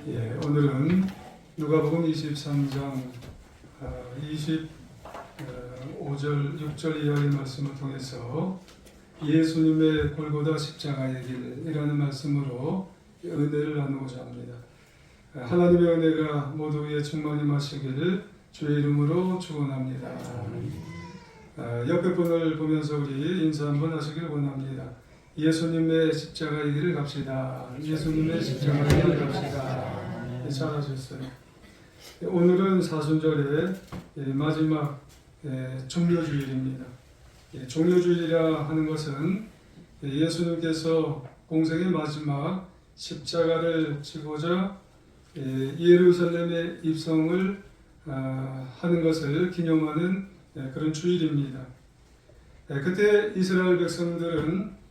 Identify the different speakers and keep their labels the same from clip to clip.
Speaker 1: 오늘은 누가복음 23장 25절, 6절 이하의 말씀을 통해서 예수님의 골고다 십자가의 길이라는 말씀으로 은혜를 나누고자 합니다. 하나님의 은혜가 모두 위에 충만히 마시기를 주의 이름으로 축원합니다. 옆에 분을 보면서 우리 인사 한번 하시길 원합니다. 예수님의 십자가의 길을 갑시다. 예수님의 십자가의 길을 갑시다. 잘하셨어요. 오늘은 사순절의 마지막 종료주일입니다. 종료주일이라 하는 것은 예수님께서 공생의 마지막 십자가를 지고자 예루살렘에 입성을 하는 것을 기념하는 그런 주일입니다. 그때 이스라엘 백성들은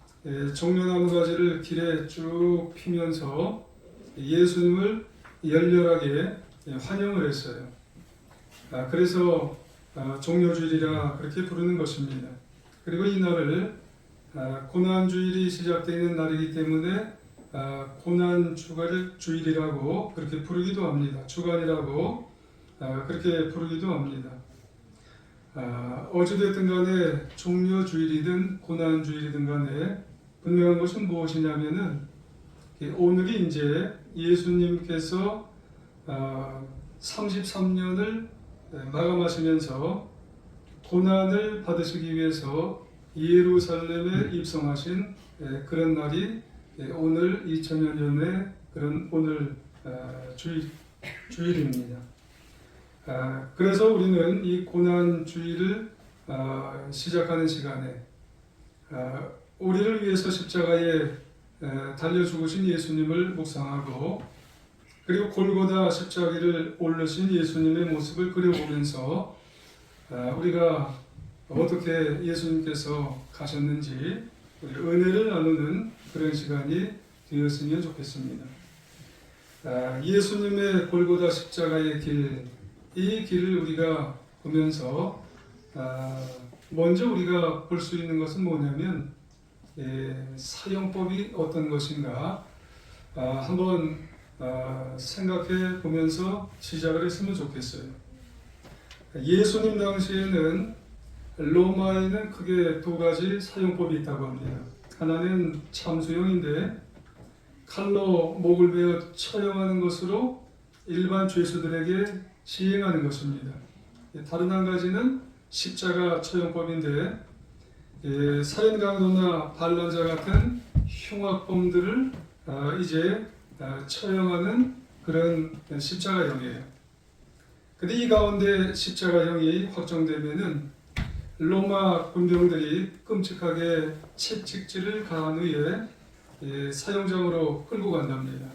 Speaker 1: 종려나무 가지를 길에 쭉 피면서 예수님을 열렬하게 환영을 했어요. 그래서 종료주일이라 그렇게 부르는 것입니다. 그리고 이 날을 고난주일이 시작되는 날이기 때문에 고난주일이라고 그렇게 부르기도 합니다. 주간이라고 그렇게 부르기도 합니다. 어찌됐든 간에 종료주일이든 고난주일이든 간에 분명한 것은 무엇이냐면은 오늘이 이제 예수님께서 33년을 마감하시면서 고난을 받으시기 위해서 예루살렘에 입성하신 그런 날이 오늘 2000년 전에 그런 오늘 주일입니다. 그래서 우리는 이 고난주일을 시작하는 시간에 우리를 위해서 십자가에 달려 죽으신 예수님을 묵상하고 그리고 골고다 십자가를 오르신 예수님의 모습을 그려보면서 우리가 어떻게 예수님께서 가셨는지 우리 은혜를 나누는 그런 시간이 되었으면 좋겠습니다. 예수님의 골고다 십자가의 길, 이 길을 우리가 보면서 먼저 우리가 볼 수 있는 것은 뭐냐면 사용법이 어떤 것인가 한번 생각해 보면서 시작을 했으면 좋겠어요. 예수님 당시에는 로마에는 크게 두 가지 사용법이 있다고 합니다. 하나는 참수형인데 칼로 목을 베어 처형하는 것으로 일반 죄수들에게 시행하는 것입니다. 다른 한 가지는 십자가 처형법인데 살인강도나 반란자 같은 흉악범들을 이제 처형하는 그런 십자가형이에요. 근데 이 가운데 십자가형이 확정되면은 로마 군병들이 끔찍하게 채찍질을 가한 후에 사형장으로 끌고 간답니다.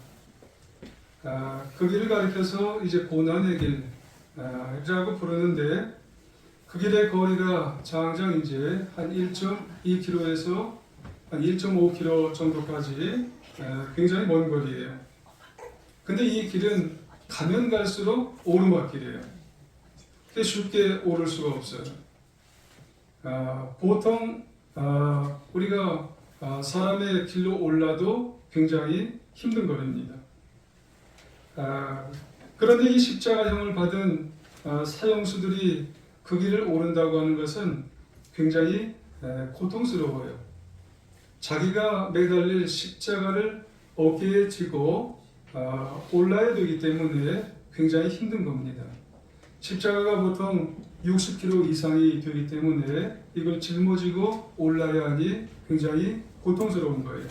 Speaker 1: 그 길을 가리켜서 이제 고난의 길이라고 부르는데 그 길의 거리가 장장 이제 한 1.2km에서 한 1.5km 정도까지 굉장히 먼 거리예요. 근데 이 길은 가면 갈수록 오르막길이에요. 쉽게 오를 수가 없어요. 보통 우리가 사람의 길로 올라도 굉장히 힘든 거리입니다. 그런데 이 십자가형을 받은 사형수들이 그 길을 오른다고 하는 것은 굉장히 고통스러워요. 자기가 매달릴 십자가를 어깨에 지고 올라야 되기 때문에 굉장히 힘든 겁니다. 십자가가 보통 60kg 이상이 되기 때문에 이걸 짊어지고 올라야 하니 굉장히 고통스러운 거예요.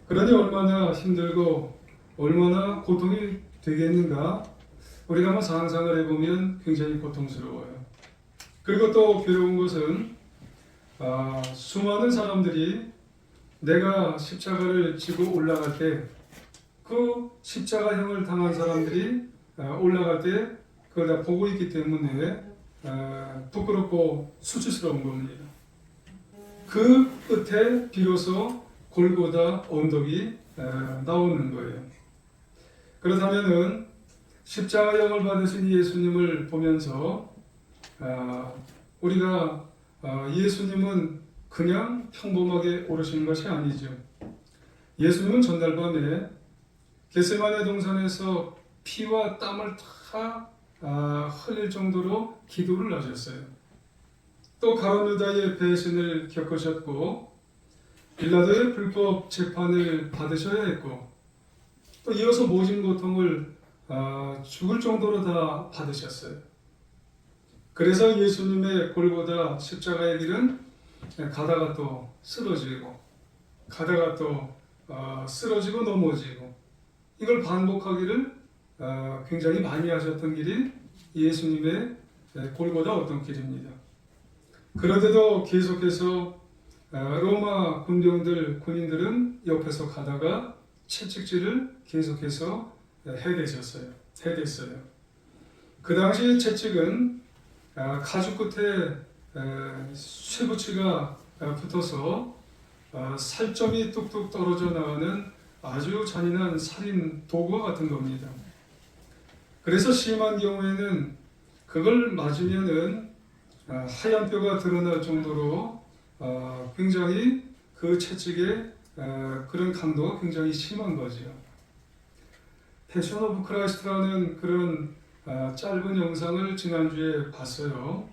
Speaker 1: 그러니 얼마나 힘들고 얼마나 고통이 되겠는가 우리가 한번 상상을 해보면 굉장히 고통스러워요. 그리고 또 괴로운 것은 수많은 사람들이 내가 십자가를 지고 올라갈 때 그 십자가형을 당한 사람들이 올라갈 때 그걸 다 보고 있기 때문에 부끄럽고 수치스러운 겁니다. 그 끝에 비로소 골고다 언덕이 나오는 거예요. 그렇다면은 십자가형을 받으신 예수님을 보면서 우리가 예수님은 그냥 평범하게 오르신 것이 아니죠. 예수님은 전날 밤에 겟세마네 동산에서 피와 땀을 다 흘릴 정도로 기도를 하셨어요. 또 가룟 유다의 배신을 겪으셨고 빌라도의 불법 재판을 받으셔야 했고 또 이어서 모진 고통을 죽을 정도로 다 받으셨어요. 그래서 예수님의 골고다 십자가의 길은 가다가 또 쓰러지고 가다가 또 쓰러지고 넘어지고 이걸 반복하기를 굉장히 많이 하셨던 길이 예수님의 골고다 어떤 길입니다. 그런데도 계속해서 로마 군인들은 옆에서 가다가 채찍질을 계속해서 해댔어요. 그 당시 채찍은 가죽 끝에 쇠붙이가 붙어서 살점이 뚝뚝 떨어져 나가는 아주 잔인한 살인 도구와 같은 겁니다. 그래서 심한 경우에는 그걸 맞으면은 하얀 뼈가 드러날 정도로 굉장히 그 채찍의 그런 강도가 굉장히 심한 거죠. 패션 오브 크라이스트라는 그런 짧은 영상을 지난주에 봤어요.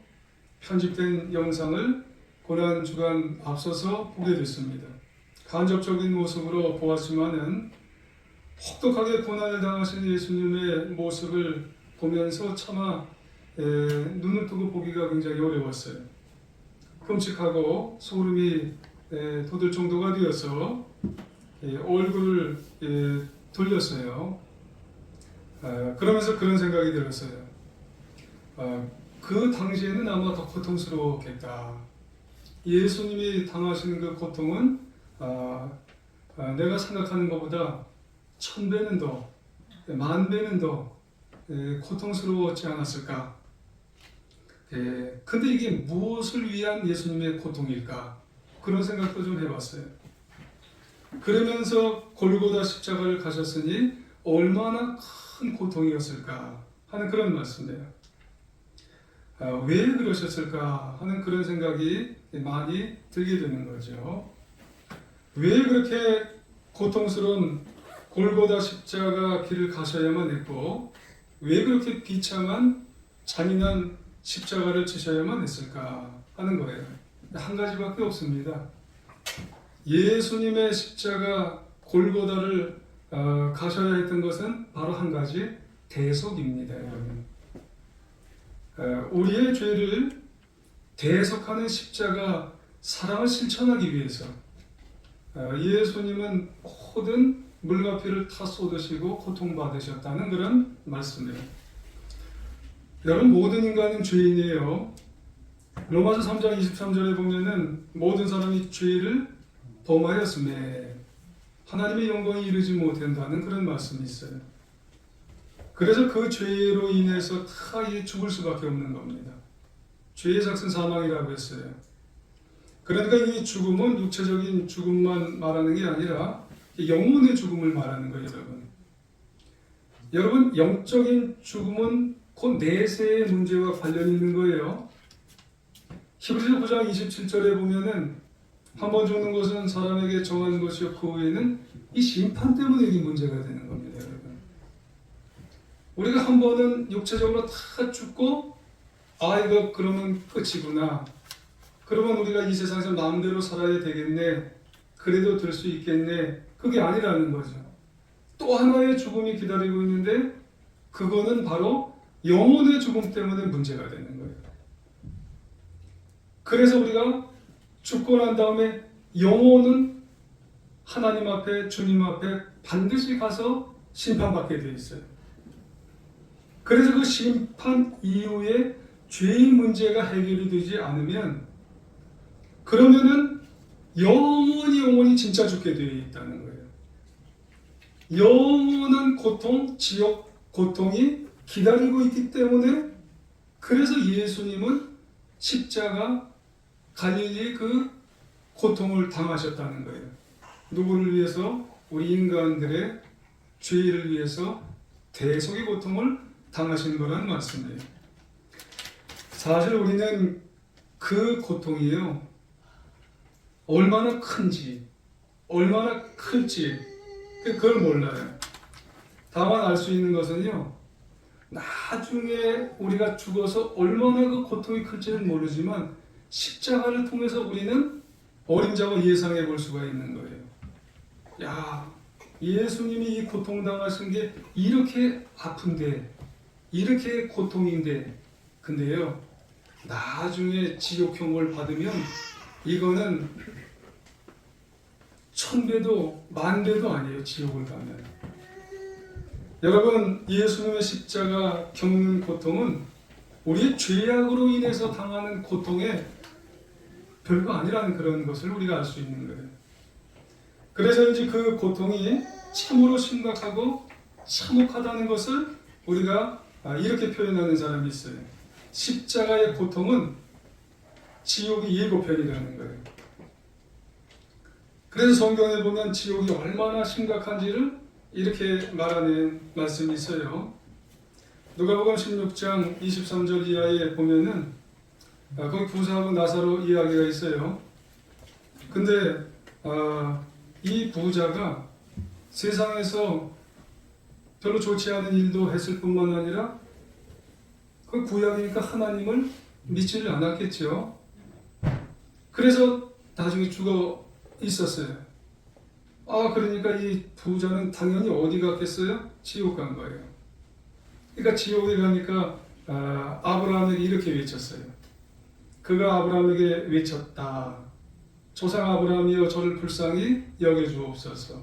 Speaker 1: 편집된 영상을 고난주간 앞서서 보게 됐습니다. 간접적인 모습으로 보았지만은 혹독하게 고난을 당하신 예수님의 모습을 보면서 차마 눈을 뜨고 보기가 굉장히 어려웠어요. 끔찍하고 소름이 돋을 정도가 되어서 얼굴을 돌렸어요. 그러면서 그런 생각이 들었어요. 그 당시에는 아마 더 고통스러웠겠다. 예수님이 당하시는 그 고통은 내가 생각하는 것보다 1000배는 더, 10,000배는 더 고통스러웠지 않았을까? 근데 이게 무엇을 위한 예수님의 고통일까? 그런 생각도 좀 해봤어요. 그러면서 골고다 십자가를 가셨으니 얼마나 큰 고통이었을까 하는 그런 말씀이에요. 왜 그러셨을까 하는 그런 생각이 많이 들게 되는 거죠. 왜 그렇게 고통스러운 골고다 십자가 길을 가셔야만 했고 왜 그렇게 비참한 잔인한 십자가를 지셔야만 했을까 하는 거예요. 한 가지밖에 없습니다. 예수님의 십자가 골고다를 가셔야 했던 것은 바로 한 가지, 대속입니다. 여러분. 우리의 죄를 대속하는 십자가 사랑을 실천하기 위해서 예수님은 모든 물과 피를 다 쏟으시고 고통받으셨다는 그런 말씀이에요. 여러분, 모든 인간은 죄인이에요. 로마서 3장 23절에 보면은 모든 사람이 죄를 범하였음에 하나님의 영광에 이르지 못한다는 그런 말씀이 있어요. 그래서 그 죄로 인해서 다 죽을 수밖에 없는 겁니다. 죄의 삭은 사망이라고 했어요. 그러니까 이 죽음은 육체적인 죽음만 말하는 게 아니라 영혼의 죽음을 말하는 거예요, 여러분. 여러분, 영적인 죽음은 곧 내세의 문제와 관련이 있는 거예요. 히브리서 9장 27절에 보면은 한 번 죽는 것은 사람에게 정한 것이요 그 후에는 이 심판 때문에 이 문제가 되는 겁니다, 여러분. 우리가 한 번은 육체적으로 다 죽고 이거 그러면 끝이구나. 그러면 우리가 이 세상에서 마음대로 살아야 되겠네. 그래도 될 수 있겠네. 그게 아니라는 거죠. 또 하나의 죽음이 기다리고 있는데 그거는 바로 영혼의 죽음 때문에 문제가 되는 거예요. 그래서 우리가 죽고 난 다음에 영혼은 하나님 앞에, 주님 앞에 반드시 가서 심판받게 되어 있어요. 그래서 그 심판 이후에 죄의 문제가 해결이 되지 않으면 그러면은 영원히 진짜 죽게 되어 있다는 거예요. 영원한 고통, 지옥 고통이 기다리고 있기 때문에 그래서 예수님은 십자가 갈릴리의 그 고통을 당하셨다는 거예요. 누구를 위해서? 우리 인간들의 죄를 위해서 대속의 고통을 당하신 거라는 말씀이에요. 사실 우리는 그 고통이요, 얼마나 큰지, 얼마나 클지 그걸 몰라요. 다만 알 수 있는 것은요, 나중에 우리가 죽어서 얼마나 그 고통이 클지는 모르지만 십자가를 통해서 우리는 어림잡아 예상해 볼 수가 있는 거예요. 야, 예수님이 이 고통당하신 게 이렇게 아픈데, 이렇게 고통인데, 근데요, 나중에 지옥형을 받으면 이거는 1000배도 10,000배도 아니에요. 지옥을 가면. 여러분, 예수님의 십자가 겪는 고통은 우리의 죄악으로 인해서 당하는 고통에 별거 아니라는 그런 것을 우리가 알 수 있는 거예요. 그래서인지 그 고통이 참으로 심각하고 참혹하다는 것을 우리가 이렇게 표현하는 사람이 있어요. 십자가의 고통은 지옥이 예고편이라는 거예요. 그래서 성경에 보면 지옥이 얼마나 심각한지를 이렇게 말하는 말씀이 있어요. 누가복음 16장 23절 이하에 보면은 거기 부자하고 나사로 이야기가 있어요. 근데 이 부자가 세상에서 별로 좋지 않은 일도 했을 뿐만 아니라 그 구약이니까 하나님을 믿지를 않았겠죠. 그래서 나중에 죽어 있었어요. 그러니까 이 부자는 당연히 어디 갔겠어요? 지옥 간 거예요. 그러니까 지옥에 가니까 아브라함에게 이렇게 외쳤어요. 그가 아브라함에게 외쳤다. 조상 아브라함이여 저를 불쌍히 여겨주옵소서.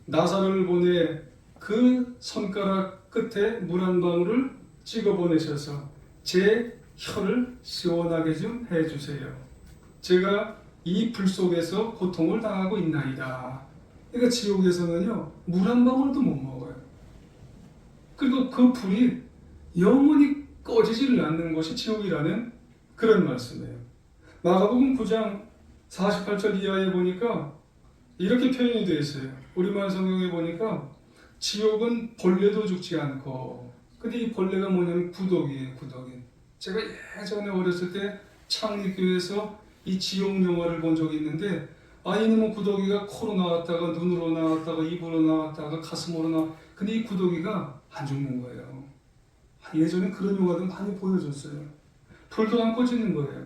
Speaker 1: 나사로를 보내 그 손가락 끝에 물 한 방울을 찍어 보내셔서 제 혀를 시원하게 좀 해주세요. 제가 이 불 속에서 고통을 당하고 있나이다. 그러니까 지옥에서는요, 물 한 방울도 못 먹어요. 그리고 그 불이 영원히 꺼지지를 않는 것이 지옥이라는 그런 말씀이에요. 마가복음 9장 48절 이하에 보니까 이렇게 표현이 되어 있어요. 우리말 성경에 보니까 지옥은 벌레도 죽지 않고, 근데 이 벌레가 뭐냐면 구더기예요. 구더기. 제가 예전에 어렸을 때 창립교회에서 이 지옥 영화를 본 적이 있는데, 이놈의 구더기가 코로 나왔다가 눈으로 나왔다가 입으로 나왔다가 가슴으로 나왔다가, 근데 이 구더기가 안 죽는 거예요. 예전에 그런 영화도 많이 보여줬어요. 불도 안 꺼지는 거예요.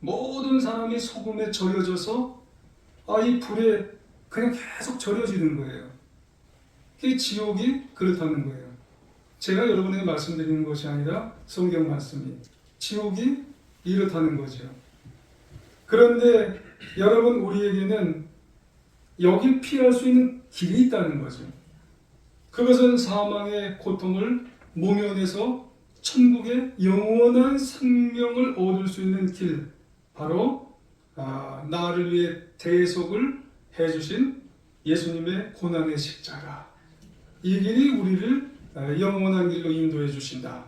Speaker 1: 모든 사람이 소금에 절여져서 이 불에 그냥 계속 절여지는 거예요. 이 지옥이 그렇다는 거예요. 제가 여러분에게 말씀드리는 것이 아니라 성경 말씀이 지옥이 이렇다는 거죠. 그런데 여러분, 우리에게는 여길 피할 수 있는 길이 있다는 거죠. 그것은 사망의 고통을 모면해서 천국의 영원한 생명을 얻을 수 있는 길, 바로 나를 위해 대속을 해주신 예수님의 고난의 십자가. 이 길이 우리를 영원한 길로 인도해 주신다.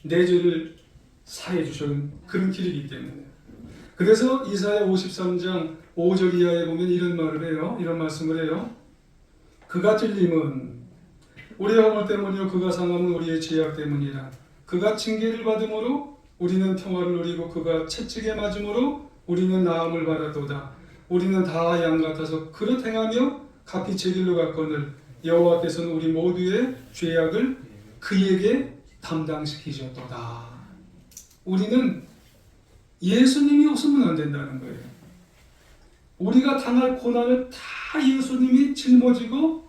Speaker 1: 내 죄를 사해 주시는 그런 길이기 때문에. 그래서 이사야 53장 5절 이하에 보면 이런 말을 해요. 이런 말씀을 해요. 그가 찔림은 우리의 허물 때문이요 그가 상함은 우리의 죄악 때문이라. 그가 징계를 받음으로 우리는 평화를 누리고 그가 채찍에 맞음으로 우리는 나음을 받았도다. 우리는 다 양 같아서 그릇 행하며 각기 제 길로 갔거늘 여호와께서는 우리 모두의 죄악을 그에게 담당시키셨도다. 우리는 예수님이 없으면 안 된다는 거예요. 우리가 당할 고난을 다 예수님이 짊어지고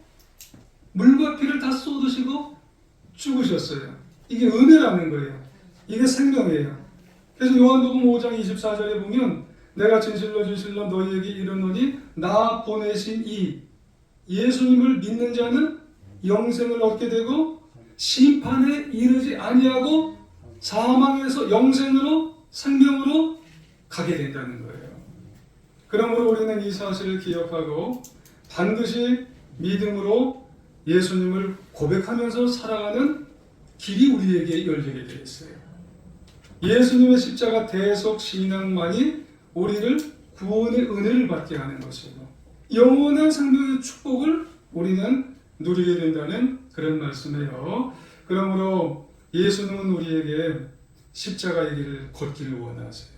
Speaker 1: 물과 피를 다 쏟으시고 죽으셨어요. 이게 은혜라는 거예요. 이게 생명이에요. 그래서 요한복음 5장 24절에 보면 내가 진실로 너희에게 이르노니 나 보내신 이 예수님을 믿는 자는 영생을 얻게 되고 심판에 이르지 아니하고 사망에서 영생으로 생명으로 가게 된다는 거예요. 그러므로 우리는 이 사실을 기억하고 반드시 믿음으로 예수님을 고백하면서 살아가는 길이 우리에게 열리게 되어 있어요. 예수님의 십자가 대속 신앙만이 우리를 구원의 은혜를 받게 하는 것이고 영원한 생명의 축복을 우리는 누리게 된다는 그런 말씀이에요. 그러므로 예수님은 우리에게 십자가의 길을 걷기를 원하세요.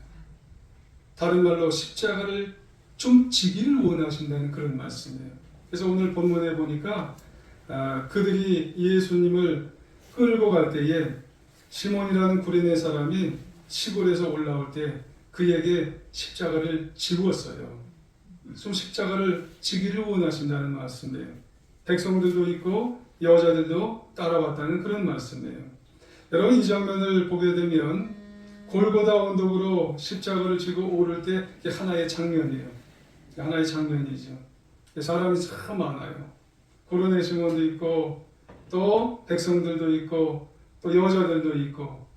Speaker 1: 다른 말로 십자가를 좀 지기를 원하신다는 그런 말씀이에요. 그래서 오늘 본문에 보니까 그들이 예수님을 끌고 갈 때에 시몬이라는 구레네 사람이 시골에서 올라올 때 그에게 십자가를 지웠어요. 좀 십자가를 지기를 원하신다는 말씀이에요. 백성들도 있고 여자들도 따라왔다는 그런 말씀이에요. 여러분, 이 장면을 보게 되면 골고다 언덕으로 십자가를 지고 오를 때 하나의 장면이에요. 하나의 장면이죠. 사람이 참 많아요. 구레네 시몬도 있고 또 백성들도 있고 또 여자들도 있고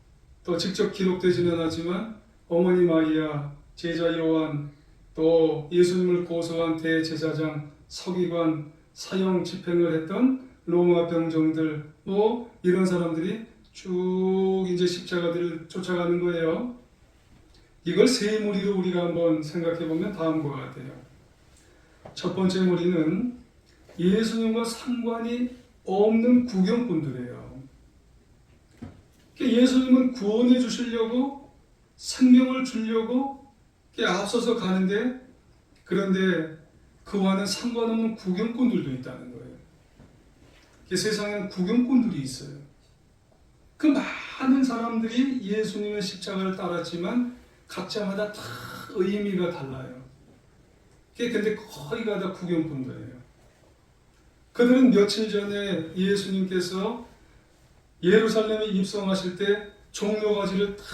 Speaker 1: 또 직접 기록되지는 않았지만 어머니 마리아, 제자 요한, 또 예수님을 고소한 대제사장, 서기관, 사형 집행을 했던 로마 병정들, 뭐 이런 사람들이 쭉 이제 십자가들을 쫓아가는 거예요. 이걸 세 무리로 우리가 한번 생각해 보면 다음과 같아요. 첫 번째 무리는 예수님과 상관이 없는 구경꾼들이에요. 예수님은 구원해 주시려고 생명을 주려고 앞서서 가는데, 그런데 그와는 상관없는 구경꾼들도 있다는 거예요. 세상에는 구경꾼들이 있어요. 그 많은 사람들이 예수님의 십자가를 따랐지만 각자마다 다 의미가 달라요. 근데 거의가 다 구경꾼들이에요. 그들은 며칠 전에 예수님께서 예루살렘에 입성하실 때 종려가지를 다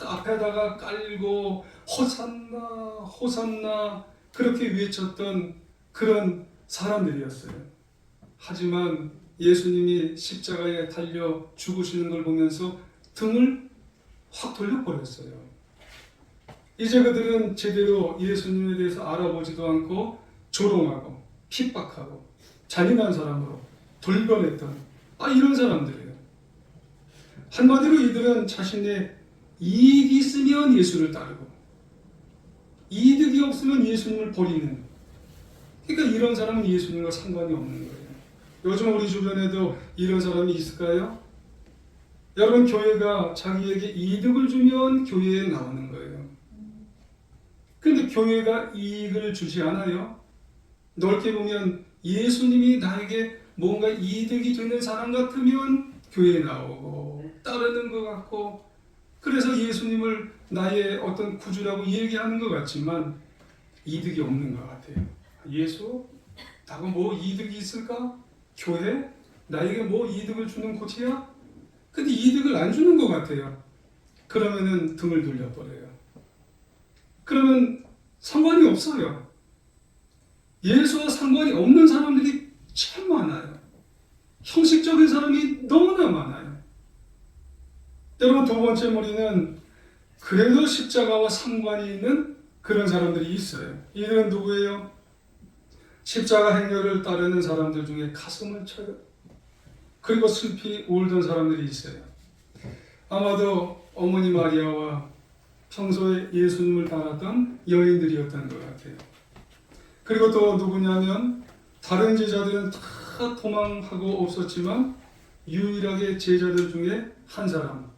Speaker 1: 앞에다가 깔고 호산나 호산나 그렇게 외쳤던 그런 사람들이었어요. 하지만 예수님이 십자가에 달려 죽으시는 걸 보면서 등을 확 돌려버렸어요. 이제 그들은 제대로 예수님에 대해서 알아보지도 않고 조롱하고 핍박하고 잔인한 사람으로 돌변했던 이런 사람들이에요. 한마디로 이들은 자신의 이익이 있으면 예수를 따르고 이득이 없으면 예수님을 버리는, 그러니까 이런 사람은 예수님과 상관이 없는 거예요. 요즘 우리 주변에도 이런 사람이 있을까요? 여러분, 교회가 자기에게 이득을 주면 교회에 나오는 거예요. 그런데 교회가 이익을 주지 않아요. 넓게 보면 예수님이 나에게 뭔가 이득이 되는 사람 같으면 교회에 나오고 따르는 것 같고, 그래서 예수님을 나의 어떤 구주라고 얘기하는 것 같지만 이득이 없는 것 같아요. 예수? 나가 뭐 이득이 있을까? 교회? 나에게 뭐 이득을 주는 곳이야? 근데 이득을 안 주는 것 같아요. 그러면은 등을 돌려버려요. 그러면 상관이 없어요. 예수와 상관이 없는 사람들이 참 많아요. 형식적인 사람이 너무나 많아요. 여러분, 두 번째 무리는 그래도 십자가와 상관이 있는 그런 사람들이 있어요. 이들은 누구예요? 십자가 행렬을 따르는 사람들 중에 가슴을 쳐요. 그리고 슬피 울던 사람들이 있어요. 아마도 어머니 마리아와 평소에 예수님을 따랐던 여인들이었던 것 같아요. 그리고 또 누구냐면 다른 제자들은 다 도망하고 없었지만 유일하게 제자들 중에 한 사람,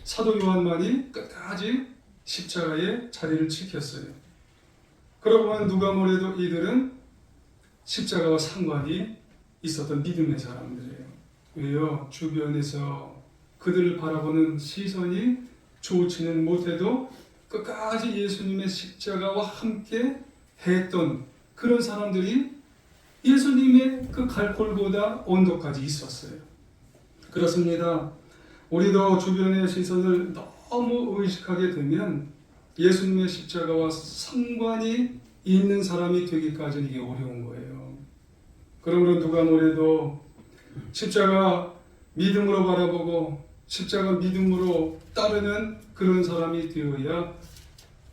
Speaker 1: 사도 요한만이 끝까지 십자가에 자리를 지켰어요. 그러고 보면 누가 뭐래도 이들은 십자가와 상관이 있었던 믿음의 사람들이에요. 왜요? 주변에서 그들을 바라보는 시선이 좋지는 못해도 끝까지 예수님의 십자가와 함께 했던 그런 사람들이 예수님의 그 갈골보다 언덕까지 있었어요. 그렇습니다. 우리도 주변의 시선을 너무 의식하게 되면 예수님의 십자가와 상관이 있는 사람이 되기까지는 이게 어려운 거예요. 그러므로 누가 뭐래도 십자가 믿음으로 바라보고 십자가 믿음으로 따르는 그런 사람이 되어야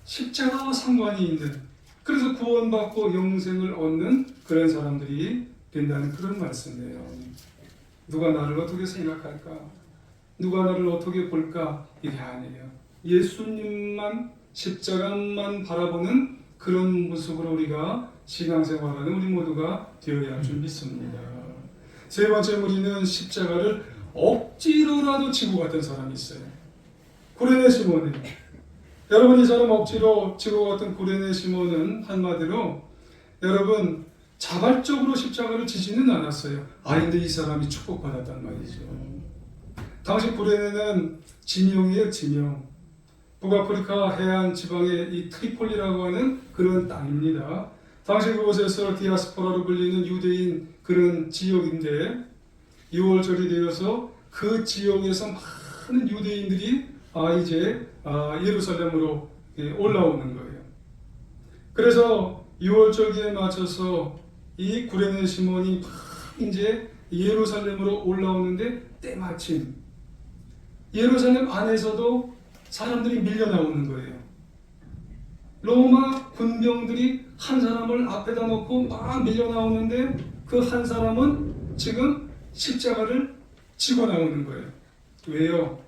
Speaker 1: 십자가와 상관이 있는, 그래서 구원받고 영생을 얻는 그런 사람들이 된다는 그런 말씀이에요. 누가 나를 어떻게 생각할까? 누가 나를 어떻게 볼까? 이게 아니에요. 예수님만, 십자가만 바라보는 그런 모습으로 우리가 신앙생활하는 우리 모두가 되어야 할 줄 믿습니다. 세 번째 무리는 십자가를 억지로라도 지고 갔던 사람이 있어요. 구레네 시몬이. 여러분, 이 사람 억지로 지고 갔던 구레네 시몬은 한마디로 여러분 자발적으로 십자가를 지지는 않았어요. 근데 이 사람이 축복받았단 말이죠. 당시 구레네는 지명이에요, 지명. 북아프리카 해안 지방의 이 트리폴리라고 하는 그런 땅입니다. 당시 그곳에서 디아스포라로 불리는 유대인 그런 지역인데 6월절이 되어서 그 지역에서 많은 유대인들이 이제 예루살렘으로 올라오는 거예요. 그래서 6월절기에 맞춰서 이 구레네 시몬이 막 이제 예루살렘으로 올라오는데 때마침 예루살렘 안에서도 사람들이 밀려 나오는 거예요. 로마 군병들이 한 사람을 앞에다 놓고 막 밀려 나오는데 그 한 사람은 지금 십자가를 지고 나오는 거예요. 왜요?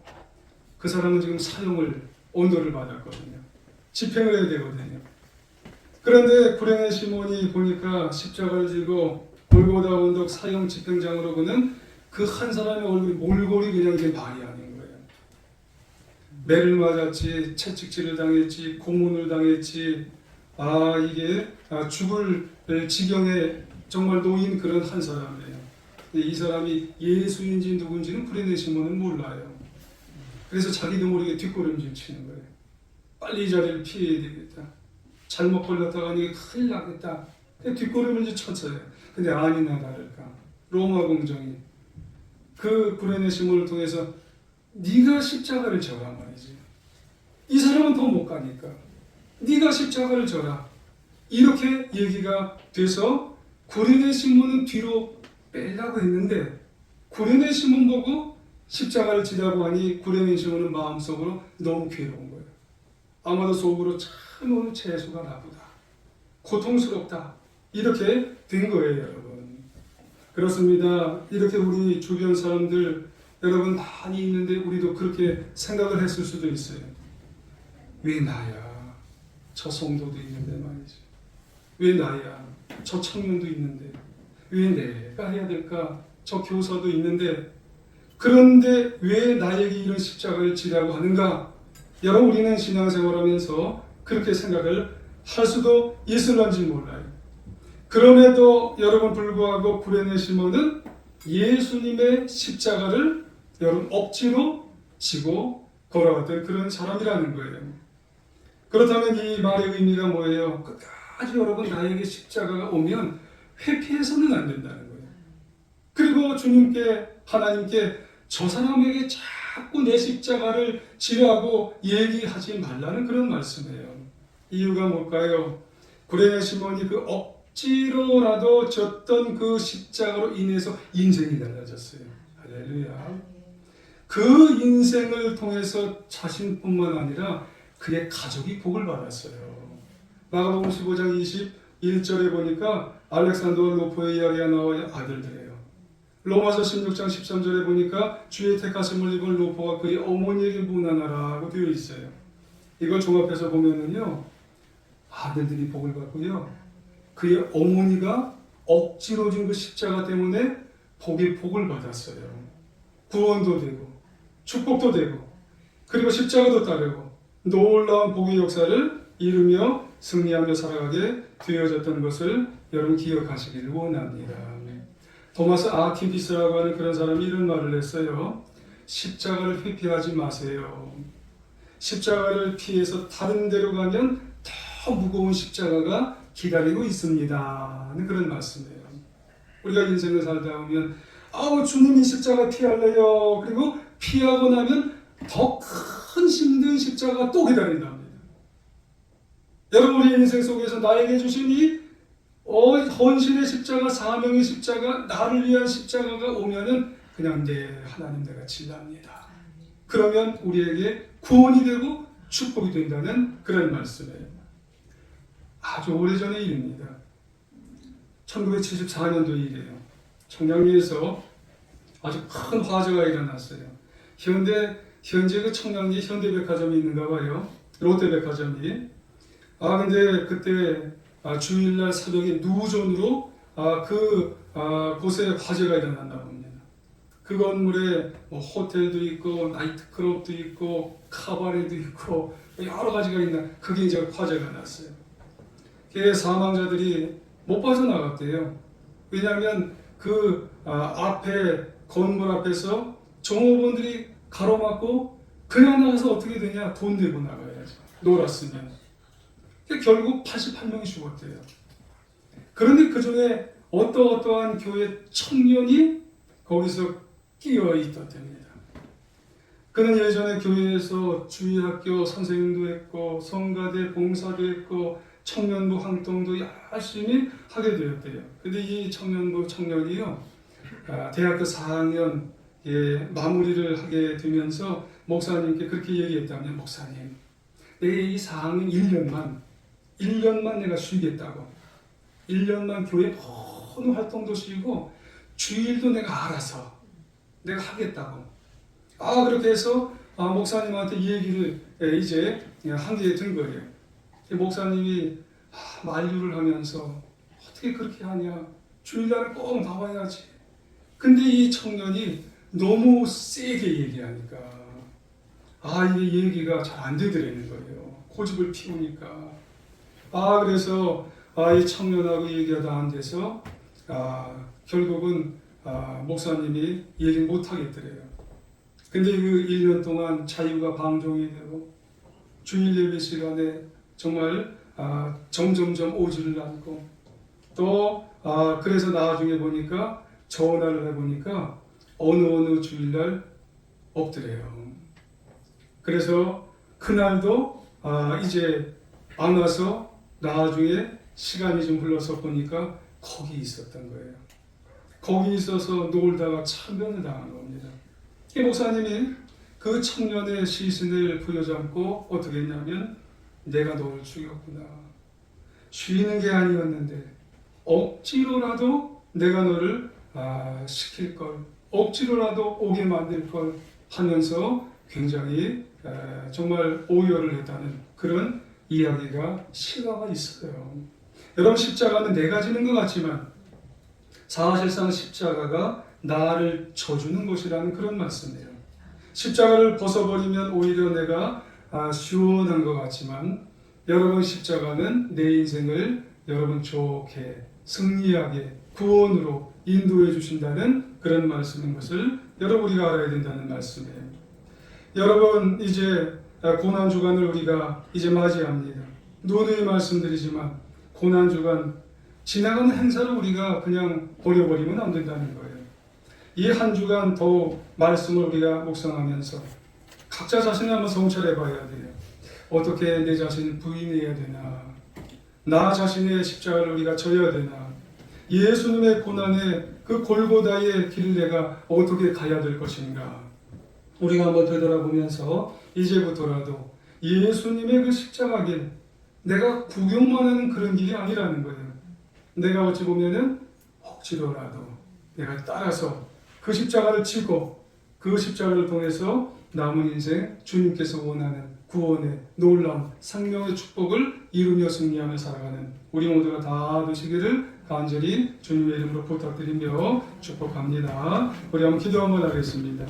Speaker 1: 그 사람은 지금 사형을 온도를 받았거든요. 집행을 해야 되거든요. 그런데 구레네 시몬이 보니까 십자가를 지고 골고다 언덕 사형 집행장으로 보는 그 한 사람의 얼굴이 몰골이 그냥 이게 말이 아닌 거예요. 매를 맞았지, 채찍질을 당했지, 고문을 당했지, 이게 죽을 지경에 정말 놓인 그런 한 사람이에요. 이 사람이 예수인지 누군지는 구레네 시몬은 몰라요. 그래서 자기도 모르게 뒷걸음질 치는 거예요. 빨리 이 자리를 피해야 되겠다. 잘못 걸렸다가 이게 큰일 나겠다. 뒷걸음질 쳤어요. 근데 아니나 다를까 로마 공정이 그 구레네 시몬을 통해서 네가 십자가를 져라 말이지. 이 사람은 더 못 가니까 네가 십자가를 져라. 이렇게 얘기가 돼서 구레네 시몬은 뒤로 빼려고 했는데 구레네 시몬 보고 십자가를 지라고 하니 구레네 시몬은 마음속으로 너무 괴로운 거예요. 아마도 속으로 참 오늘 재수가 나보다 고통스럽다. 이렇게 된 거예요, 여러분. 그렇습니다. 이렇게 우리 주변 사람들 여러분 많이 있는데 우리도 그렇게 생각을 했을 수도 있어요. 왜 나야? 저 성도도 있는데 말이지. 왜 나야? 저 청년도 있는데. 왜 내가 해야 될까? 저 교사도 있는데. 그런데 왜 나에게 이런 십자가를 지라고 하는가? 여러분 우리는 신앙생활하면서 그렇게 생각을 할 수도 있을런지 몰라요. 그럼에도 여러분 불구하고 구레네 시몬은 예수님의 십자가를 여러분 억지로 지고 걸어갔던 그런 사람이라는 거예요. 그렇다면 이 말의 의미가 뭐예요? 끝까지 여러분 나에게 십자가가 오면 회피해서는 안 된다는 거예요. 그리고 주님께 하나님께 저 사람에게 자꾸 내 십자가를 지라고 얘기하지 말라는 그런 말씀이에요. 이유가 뭘까요? 구레네 시몬이 그 억지로라도 졌던 그 십자가로 인해서 인생이 달라졌어요. 할렐루야. 그 인생을 통해서 자신뿐만 아니라 그의 가족이 복을 받았어요. 마가복음 15장 21절에 보니까 알렉산더와 로포의 이야기가 나와요. 아들들이에요. 로마서 16장 13절에 보니까 주의 택하심을 입은 로포가 그의 어머니에게 문안하라고 되어 있어요. 이걸 종합해서 보면은요, 아들들이 복을 받고요, 그의 어머니가 억지로 진 그 십자가 때문에 복을 받았어요. 구원도 되고 축복도 되고 그리고 십자가도 따르고 놀라운 복의 역사를 이루며 승리하며 살아가게 되어졌던 것을 여러분 기억하시기를 원합니다. 토마스 아킨피스라고 하는 그런 사람이 이런 말을 했어요. 십자가를 회피하지 마세요. 십자가를 피해서 다른 데로 가면 더 무거운 십자가가 기다리고 있습니다. 그런 말씀이에요. 우리가 인생을 살다 보면 주님이 십자가 피할래요. 그리고 피하고 나면 더 큰 힘든 십자가가 또 기다린답니다. 여러분 우리 인생 속에서 나에게 주신 이 헌신의 십자가, 사명의 십자가, 나를 위한 십자가가 오면은 그냥 하나님 내가 질랍니다. 그러면 우리에게 구원이 되고 축복이 된다는 그런 말씀이에요. 아주 오래전의 일입니다. 1974년도 일이에요. 청량리에서 아주 큰 화재가 일어났어요. 현재 그 청량리에 현대백화점이 있는가 봐요. 롯데백화점이. 근데 그때 주일날 새벽에 누전으로 곳에 화재가 일어났나 봅니다. 그 건물에 호텔도 있고 나이트클럽도 있고 카바레도 있고 여러 가지가 있나. 그게 이제 화재가 났어요. 사망자들이 못 빠져나갔대요. 왜냐하면 그 앞에 건물 앞에서 종업원들이 가로막고 그냥 나가서 어떻게 되냐? 돈 내고 나가야지. 놀았으면. 결국 88명이 죽었대요. 그런데 그 중에 어떠한 교회 청년이 거기서 끼어 있었답니다. 그는 예전에 교회에서 주일학교 선생님도 했고 성가대 봉사도 했고 청년부 활동도 열심히 하게 되었대요. 근데 이 청년부 청년이요, 대학교 4학년 마무리를 하게 되면서 목사님께 그렇게 얘기했다면, 목사님, 내 이 4학년 1년만 내가 쉬겠다고. 1년만 교회 모든 활동도 쉬고 주일도 내가 알아서 내가 하겠다고. 그렇게 해서 목사님한테 이 얘기를 이제 한 게 된 거예요. 목사님이 만류를 하면서 어떻게 그렇게 하냐, 주일날에 꼭 나와야지. 근데 이 청년이 너무 세게 얘기하니까 이게 얘기가 잘 안 되더라는 거예요. 고집을 피우니까. 그래서 이 청년하고 얘기가 안 돼서 결국은 목사님이 얘기를 못 하겠더래요. 근데 그 1년 동안 자유가 방종이 되고 주일 예배 시간에 정말 점점점 오지를 않고 또 그래서 나중에 보니까 전화를 해보니까 어느 주일날 없더래요. 그래서 그날도 이제 안 와서 나중에 시간이 좀 흘러서 보니까 거기 있었던 거예요. 거기 있어서 놀다가 참변을 당한 겁니다. 이 목사님이 그 청년의 시신을 부여잡고 어떻게 했냐면, 내가 너를 죽였구나. 쉬는 게 아니었는데 억지로라도 내가 너를 시킬 걸, 억지로라도 오게 만들 걸 하면서 굉장히 정말 오열을 했다는 그런 이야기가 실화가 있어요. 여러분, 십자가는 내가 지는 것 같지만 사실상 십자가가 나를 져주는 것이라는 그런 말씀이에요. 십자가를 벗어버리면 오히려 내가 시원한 것 같지만, 여러분, 십자가는 내 인생을 여러분 좋게 승리하게 구원으로 인도해 주신다는 그런 말씀인 것을 여러분 우리가 알아야 된다는 말씀이에요. 여러분, 이제 고난주간을 우리가 이제 맞이합니다. 누누이 말씀드리지만 고난주간 지나가는 행사를 우리가 그냥 버려버리면 안 된다는 거예요. 이 한 주간 더 말씀을 우리가 묵상하면서 각자 자신을 한번 성찰해 봐야 돼요. 어떻게 내 자신을 부인해야 되나? 나 자신의 십자가를 우리가 져야 되나? 예수님의 고난의 그 골고다의 길을 내가 어떻게 가야 될 것인가? 우리가 한번 되돌아보면서 이제부터라도 예수님의 그 십자가 길, 내가 구경만 하는 그런 길이 아니라는 거예요. 내가 어찌 보면은 억지로라도 내가 따라서 그 십자가를 지고 그 십자가를 통해서 남은 인생 주님께서 원하는 구원의 놀라운 생명의 축복을 이루며 승리하며 살아가는 우리 모두가 다 되시기를 간절히 주님의 이름으로 부탁드리며 축복합니다. 우리 한번 기도 한번 하겠습니다.